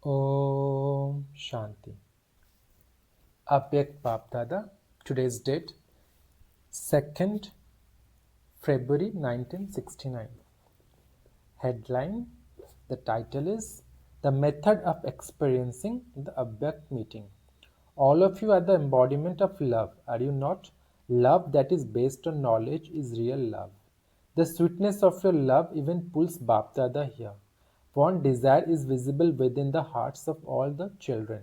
Om Shanti. Avyakt BaapDada. Today's date 2nd February 1969. Headline. The title is The Method of Experiencing the Avyakt Meeting. All of you are the embodiment of love, are you not? Love that is based on knowledge is real love. The sweetness of your love even pulls BaapDada here. One desire is visible within the hearts of all the children.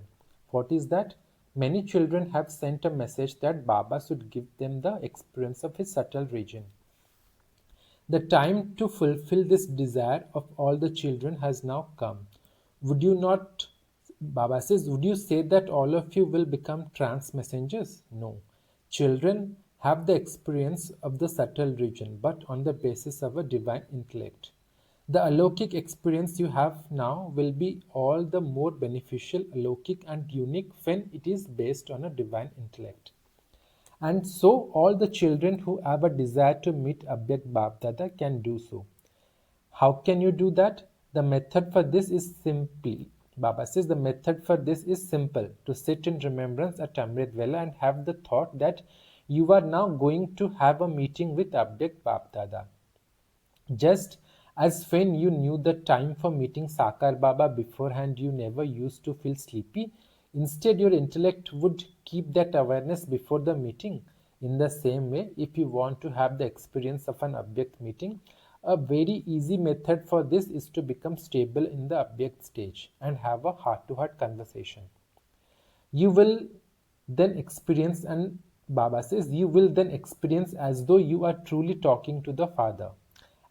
What is that? Many children have sent a message that Baba should give them the experience of his subtle region. The time to fulfill this desire of all the children has now come. Would you not, Baba says, would you say that all of you will become trance messengers? No. Children have the experience of the subtle region, but on the basis of a divine intellect. The alokik experience you have now will be all the more beneficial, alokik and unique when it is based on a divine intellect. And so all the children who have a desire to meet Avyakt BaapDada can do so. How can you do that? The method for this is simply, Baba says the method for this is simple, to sit in remembrance at Amrit Vela and have the thought that you are now going to have a meeting with Avyakt BaapDada. Just as when you knew the time for meeting Sakar Baba beforehand, you never used to feel sleepy. Instead, your intellect would keep that awareness before the meeting. In the same way, if you want to have the experience of an Avyakt meeting, a very easy method for this is to become stable in the Avyakt stage and have a heart-to-heart conversation. You will then experience, and Baba says, you will then experience as though you are truly talking to the Father.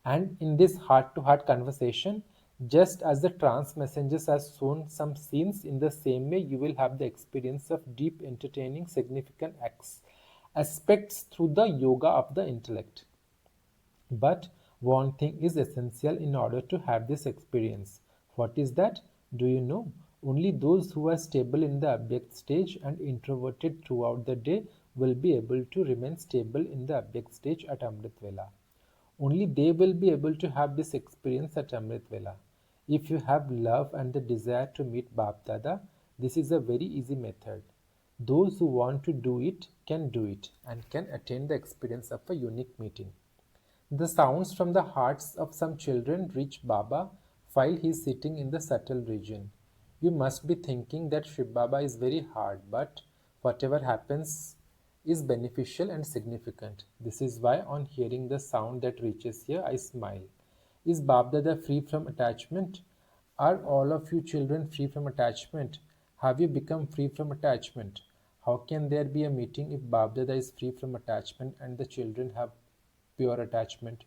And in this heart-to-heart conversation, just as the trance messengers have shown some scenes, in the same way you will have the experience of deep, entertaining, significant aspects through the yoga of the intellect. But one thing is essential in order to have this experience. What is that? Do you know? Only those who are stable in the Avyakt stage and introverted throughout the day will be able to remain stable in the Avyakt stage at Amrit Vela. Only they will be able to have this experience at Amrit Vela. If you have love and the desire to meet BaapDada, this is a very easy method. Those who want to do it and can attain the experience of a unique meeting. The sounds from the hearts of some children reach Baba while he is sitting in the subtle region. You must be thinking that Shiv Baba is very hard, but whatever happens is beneficial and significant. This is why on hearing the sound that reaches here, I smile. Is BaapDada free from attachment? Are all of you children free from attachment? Have you become free from attachment? How can there be a meeting if BaapDada is free from attachment and the children have pure attachment?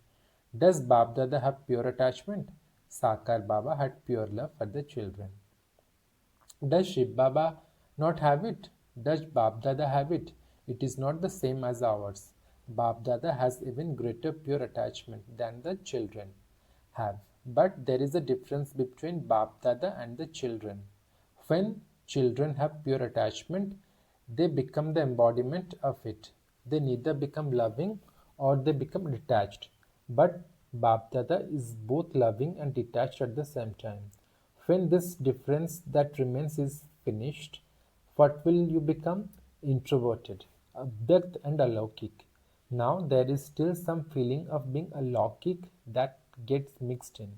Does BaapDada have pure attachment? Sakar Baba had pure love for the children. Does Shiv Baba not have it? Does BaapDada have it? It is not the same as ours. BaapDada has even greater pure attachment than the children have. But there is a difference between BaapDada and the children. When children have pure attachment, they become the embodiment of it. They neither become loving or they become detached. But BaapDada is both loving and detached at the same time. When this difference that remains is finished, what will you become? Introverted, Avyakt and Alaukik. Now there is still some feeling of being Alaukik that gets mixed in.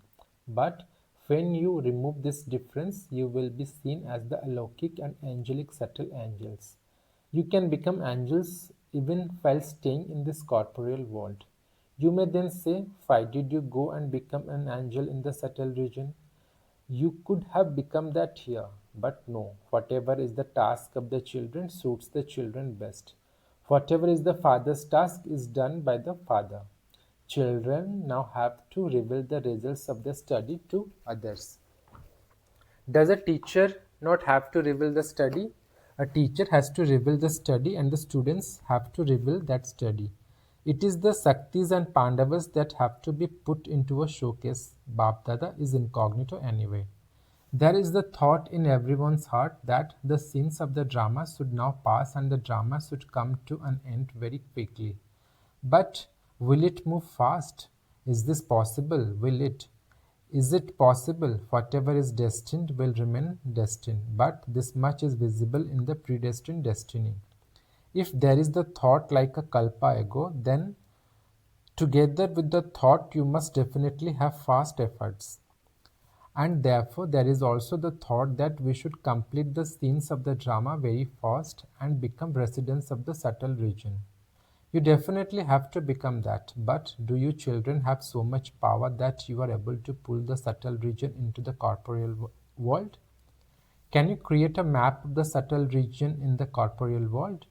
But when you remove this difference, you will be seen as the Alaukik and angelic subtle angels. You can become angels even while staying in this corporeal world. You may then say, why did you go and become an angel in the subtle region? You could have become that here, but no, whatever is the task of the children suits the children best. Whatever is the father's task is done by the father. Children now have to reveal the results of their study to others. Does a teacher not have to reveal the study? A teacher has to reveal the study and the students have to reveal that study. It is the Shaktis and Pandavas that have to be put into a showcase. BaapDada is incognito anyway. There is the thought in everyone's heart that the scenes of the drama should now pass and the drama should come to an end very quickly. But will it move fast? Is this possible? Will it? Is it possible whatever is destined will remain destined, but this much is visible in the predestined destiny? If there is the thought like a kalpa ago, then together with the thought you must definitely have fast efforts. And therefore there is also the thought that we should complete the scenes of the drama very fast and become residents of the subtle region. You definitely have to become that, but do you children have so much power that you are able to pull the subtle region into the corporeal world? Can you create a map of the subtle region in the corporeal world?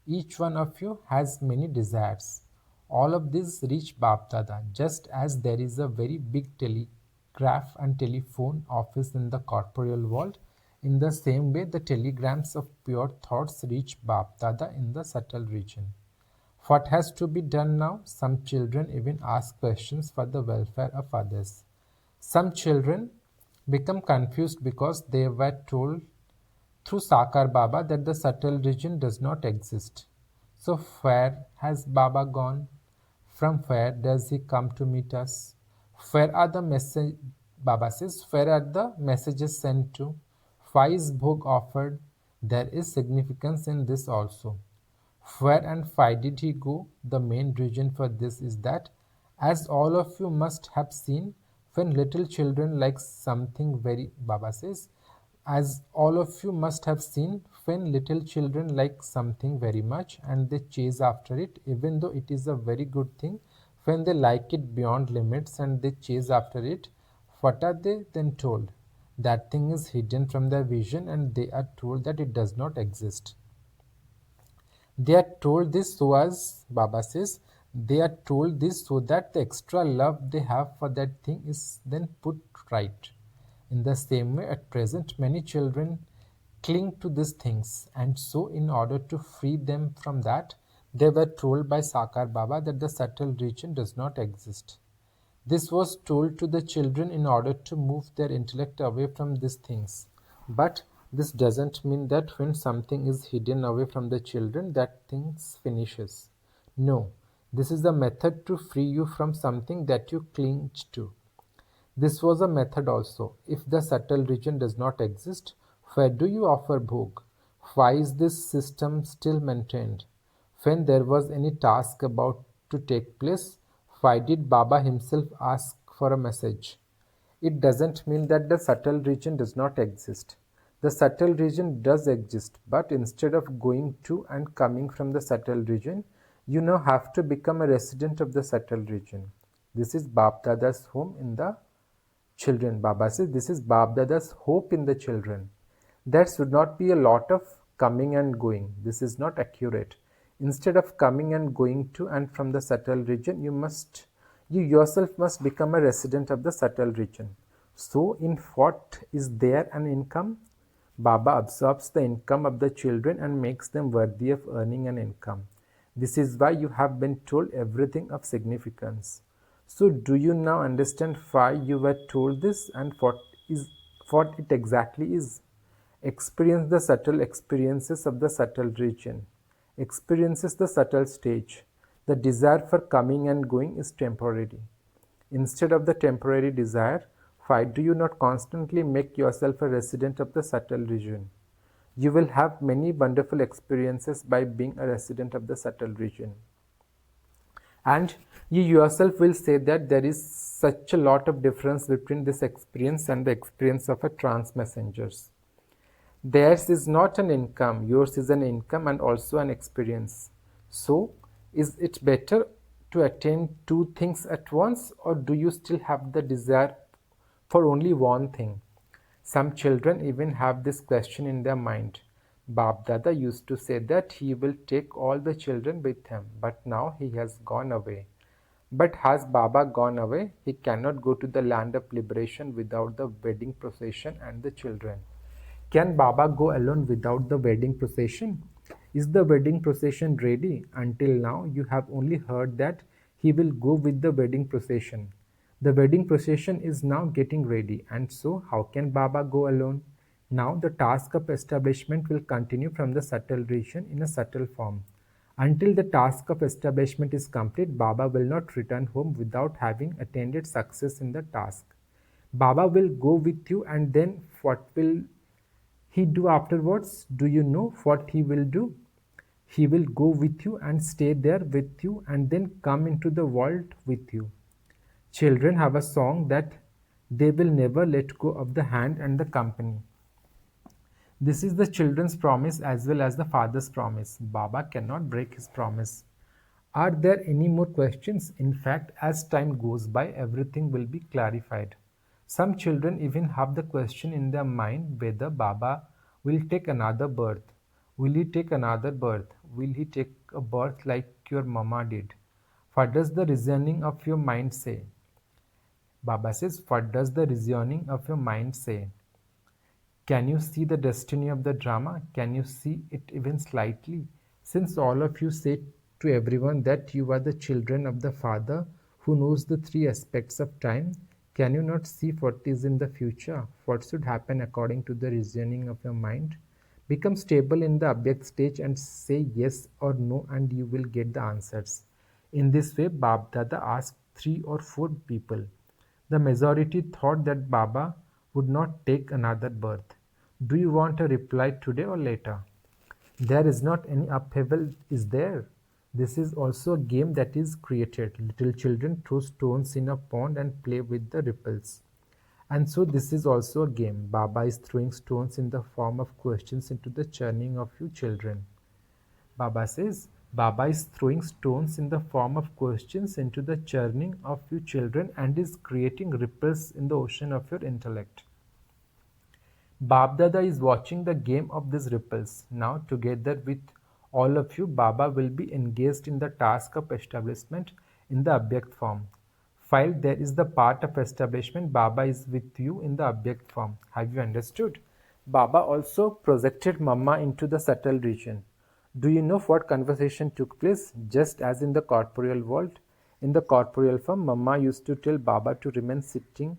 Each one of you has many desires. All of these reach BaapDada, just as there is a very big telegraph and telephone office in the corporeal world. In the same way, the telegrams of pure thoughts reach BaapDada in the subtle region. What has to be done now? Some children even ask questions for the welfare of others. Some children become confused because they were told through Sakar Baba that the subtle region does not exist. So where has Baba gone? From where does he come to meet us? Where are the message? Baba says, where are the messages sent to? Why is Bhog offered? There is significance in this also. Where and why did he go? The main reason for this is that, as all of you must have seen, when little children like something very, Baba says, as all of you must have seen, when little children like something very much and they chase after it, even though it is a very good thing, when they like it beyond limits and they chase after it, what are they then told? That thing is hidden from their vision and they are told that it does not exist. They are told this so as, Baba says, they are told this so that the extra love they have for that thing is then put right. In the same way, at present, many children cling to these things, and so in order to free them from that, they were told by Sakar Baba that the subtle region does not exist. This was told to the children in order to move their intellect away from these things. But this doesn't mean that when something is hidden away from the children, that thing finishes. No, this is a method to free you from something that you cling to. This was a method also. If the subtle region does not exist, where do you offer bhog? Why is this system still maintained? When there was any task about to take place, why did Baba himself ask for a message? It doesn't mean that the subtle region does not exist. The subtle region does exist, but instead of going to and coming from the subtle region, you now have to become a resident of the subtle region. This is BaapDada's home in the children. Baba says this is BaapDada's hope in the children. There should not be a lot of coming and going. This is not accurate. Instead of coming and going to and from the subtle region, you yourself must become a resident of the subtle region. So in what is there an income? Baba absorbs the income of the children and makes them worthy of earning an income. This is why you have been told everything of significance. So do you now understand why you were told this and what it exactly is? Experience the subtle experiences of the subtle region. Experiences the subtle stage. The desire for coming and going is temporary. Instead of the temporary desire, why do you not constantly make yourself a resident of the subtle region? You will have many wonderful experiences by being a resident of the subtle region. And you yourself will say that there is such a lot of difference between this experience and the experience of a trance messengers. Theirs is not an income, yours is an income and also an experience. So, is it better to attain two things at once, or do you still have the desire for only one thing? Some children even have this question in their mind. BaapDada used to say that he will take all the children with him, but now he has gone away. But has Baba gone away? He cannot go to the land of liberation without the wedding procession and the children. Can Baba go alone without the wedding procession? Is the wedding procession ready? Until now, you have only heard that he will go with the wedding procession. The wedding procession is now getting ready, and so how can Baba go alone? Now the task of establishment will continue from the subtle region in a subtle form. Until the task of establishment is complete, Baba will not return home without having attained success in the task. Baba will go with you, and then what will he do afterwards? Do you know what he will do? He will go with you and stay there with you and then come into the world with you. Children have a song that they will never let go of the hand and the company. This is the children's promise as well as the father's promise. Baba cannot break his promise. Are there any more questions? In fact, as time goes by, everything will be clarified. Some children even have the question in their mind whether Baba will take another birth. Will he take another birth? Will he take a birth like your mama did? What does the reasoning of your mind say? Baba says, what does the reasoning of your mind say? Can you see the destiny of the drama? Can you see it even slightly? Since all of you say to everyone that you are the children of the Father who knows the three aspects of time, can you not see what is in the future? What should happen according to the reasoning of your mind? Become stable in the Avyakt stage and say yes or no, and you will get the answers. In this way, BaapDada asked 3 or 4 people. The majority thought that Baba would not take another birth. Do you want a reply today or later? There is not any upheaval, is there? This is also a game that is created. Little children throw stones in a pond and play with the ripples. And so this is also a game. Baba is throwing stones in the form of questions into the churning of you children. Baba says, Baba is throwing stones in the form of questions into the churning of you children and is creating ripples in the ocean of your intellect. BaapDada is watching the game of these ripples. Now, together with all of you, Baba will be engaged in the task of establishment in the Avyakt form. While there is the part of establishment, Baba is with you in the Avyakt form. Have you understood? Baba also projected Mama into the subtle region. Do you know what conversation took place? Just as in the corporeal world. In the corporeal form, Mama used to tell Baba to remain sitting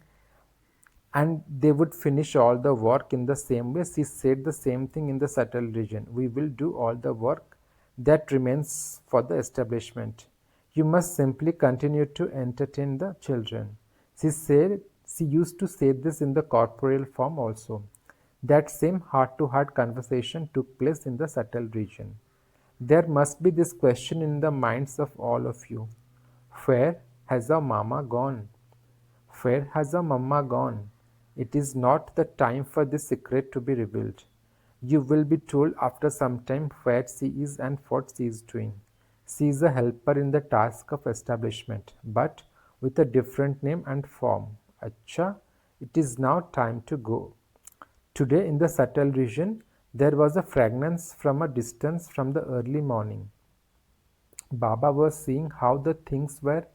and they would finish all the work in the same way. She said the same thing in the subtle region. We will do all the work that remains for the establishment. You must simply continue to entertain the children. She used to say this in the corporeal form also. That same heart-to-heart conversation took place in the subtle region. There must be this question in the minds of all of you. Where has our mama gone? Where has our mama gone? It is not the time for this secret to be revealed. You will be told after some time where she is and what she is doing. She is a helper in the task of establishment, but with a different name and form. Acha, it is now time to go. Today in the subtle region, there was a fragrance from a distance from the early morning. Baba was seeing how the things were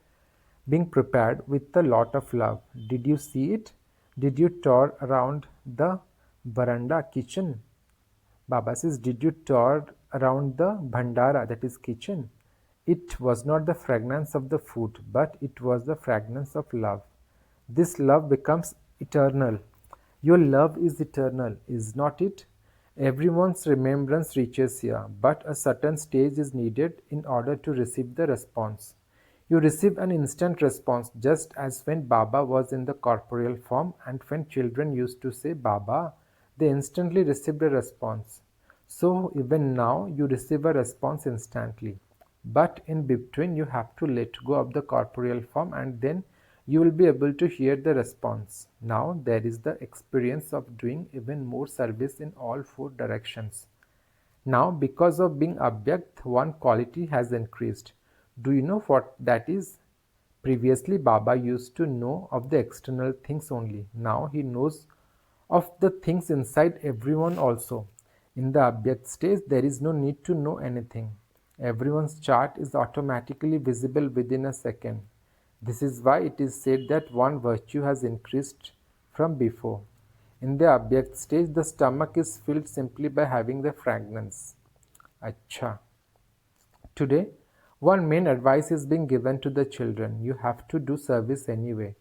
being prepared with a lot of love. Did you see it? Did you tour around the veranda kitchen? Baba says, did you tour around the bhandara, that is kitchen? It was not the fragrance of the food, but it was the fragrance of love. This love becomes eternal. Your love is eternal, is not it? Everyone's remembrance reaches here, but a certain stage is needed in order to receive the response. You receive an instant response, just as when Baba was in the corporeal form and when children used to say Baba, they instantly received a response. So even now you receive a response instantly. But in between you have to let go of the corporeal form and then you will be able to hear the response. Now there is the experience of doing even more service in all 4 directions. Now because of being Avyakt, one quality has increased. Do you know what that is? Previously Baba used to know of the external things only. Now he knows of the things inside everyone also. In the Avyakt stage, there is no need to know anything. Everyone's chart is automatically visible within a second. This is why it is said that one virtue has increased from before. In the Avyakt stage, the stomach is filled simply by having the fragrance. Acha. Today, one main advice is being given to the children. You have to do service anyway.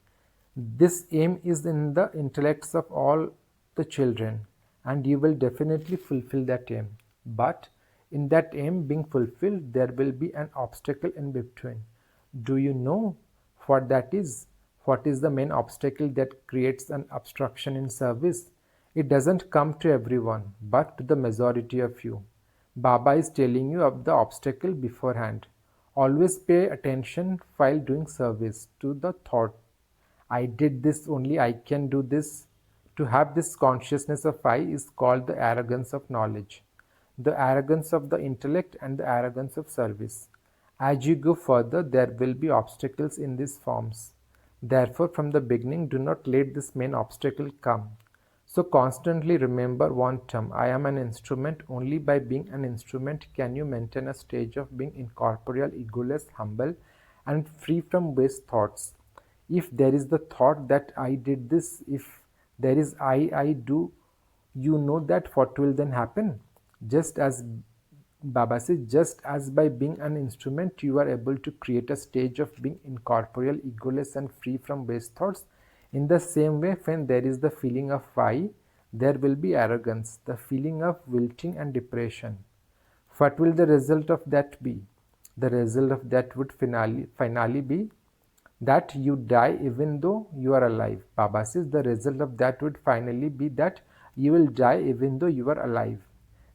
This aim is in the intellects of all the children, and you will definitely fulfill that aim. But in that aim being fulfilled, there will be an obstacle in between. Do you know what that is? What is the main obstacle that creates an obstruction in service? It doesn't come to everyone, but to the majority of you. Baba is telling you of the obstacle beforehand. Always pay attention while doing service to the thought, I did this, only I can do this. To have this consciousness of I is called the arrogance of knowledge, the arrogance of the intellect and the arrogance of service. As you go further, there will be obstacles in these forms. Therefore, from the beginning, do not let this main obstacle come. So constantly remember one term, I am an instrument. Only by being an instrument can you maintain a stage of being incorporeal, egoless, humble, and free from waste thoughts. If there is the thought that I did this, if there is I do, you know that what will then happen? Just as Baba says, just as by being an instrument you are able to create a stage of being incorporeal, egoless and free from waste thoughts, in the same way when there is the feeling of I, there will be arrogance, the feeling of wilting and depression. What will the result of that be? The result of that would finally be that you die even though you are alive. Baba says the result of that would finally be that you will die even though you are alive.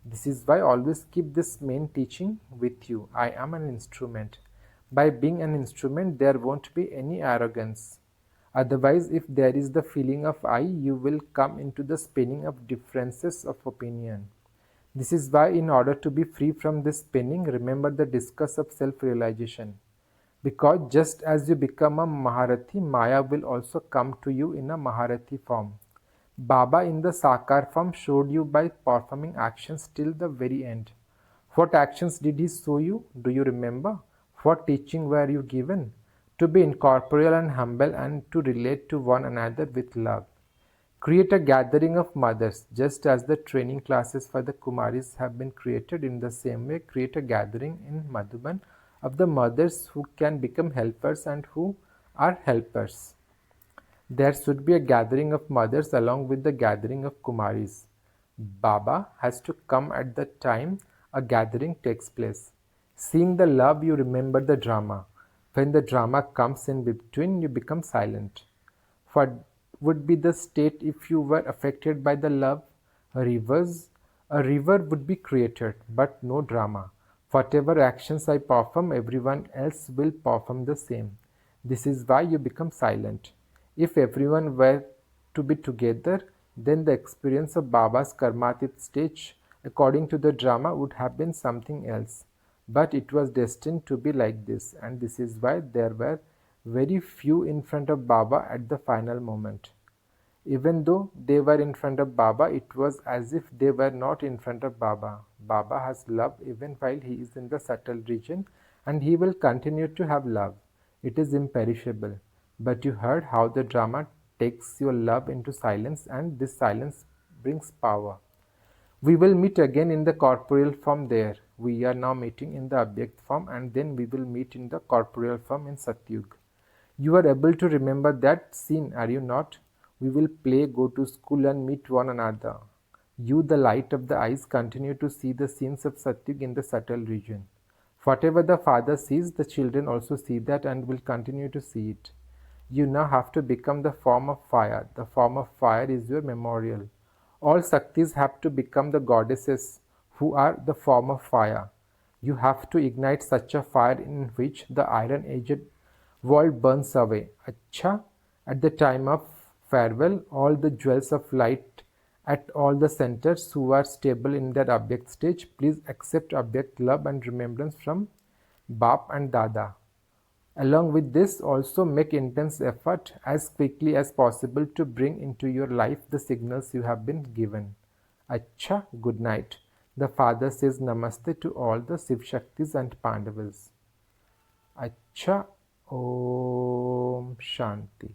This is why always keep this main teaching with you. I am an instrument. By being an instrument, there won't be any arrogance. Otherwise, if there is the feeling of I, you will come into the spinning of differences of opinion. This is why in order to be free from this spinning, remember the discourse of self-realization. Because just as you become a Maharathi, Maya will also come to you in a Maharathi form. Baba in the Sakar form showed you by performing actions till the very end. What actions did he show you? Do you remember? What teaching were you given? To be incorporeal and humble and to relate to one another with love. Create a gathering of mothers, just as the training classes for the Kumaris have been created. In the same way, create a gathering in Madhuban of the mothers who can become helpers and who are helpers. There should be a gathering of mothers along with the gathering of Kumaris. Baba has to come at the time a gathering takes place. Seeing the love, you remember the drama. When the drama comes in between, you become silent. What would be the state if you were affected by the love? A river would be created, but no drama. Whatever actions I perform, everyone else will perform the same. This is why you become silent. If everyone were to be together, then the experience of Baba's Karmatit stage, according to the drama, would have been something else. But it was destined to be like this, and this is why there were very few in front of Baba at the final moment. Even though they were in front of Baba, it was as if they were not in front of Baba. Baba has love even while he is in the subtle region, and he will continue to have love. It is imperishable. But you heard how the drama takes your love into silence, and this silence brings power. We will meet again in the corporeal form there. We are now meeting in the Avyakt form, and then we will meet in the corporeal form in Satyug. You are able to remember that scene, are you not? We will play, go to school and meet one another. You, the light of the eyes, continue to see the scenes of Satyug in the subtle region. Whatever the father sees, the children also see that and will continue to see it. You now have to become the form of fire. The form of fire is your memorial. All Shaktis have to become the goddesses who are the form of fire. You have to ignite such a fire in which the iron-aged world burns away. Acha, at the time of farewell, all the jewels of light at all the centers who are stable in that Avyakt stage, please accept Avyakt love and remembrance from Baap and Dada. Along with this, also make intense effort as quickly as possible to bring into your life the signals you have been given. Acha, good night. The father says namaste to all the Shiv Shaktis and Pandavas. Acha, Om Shanti.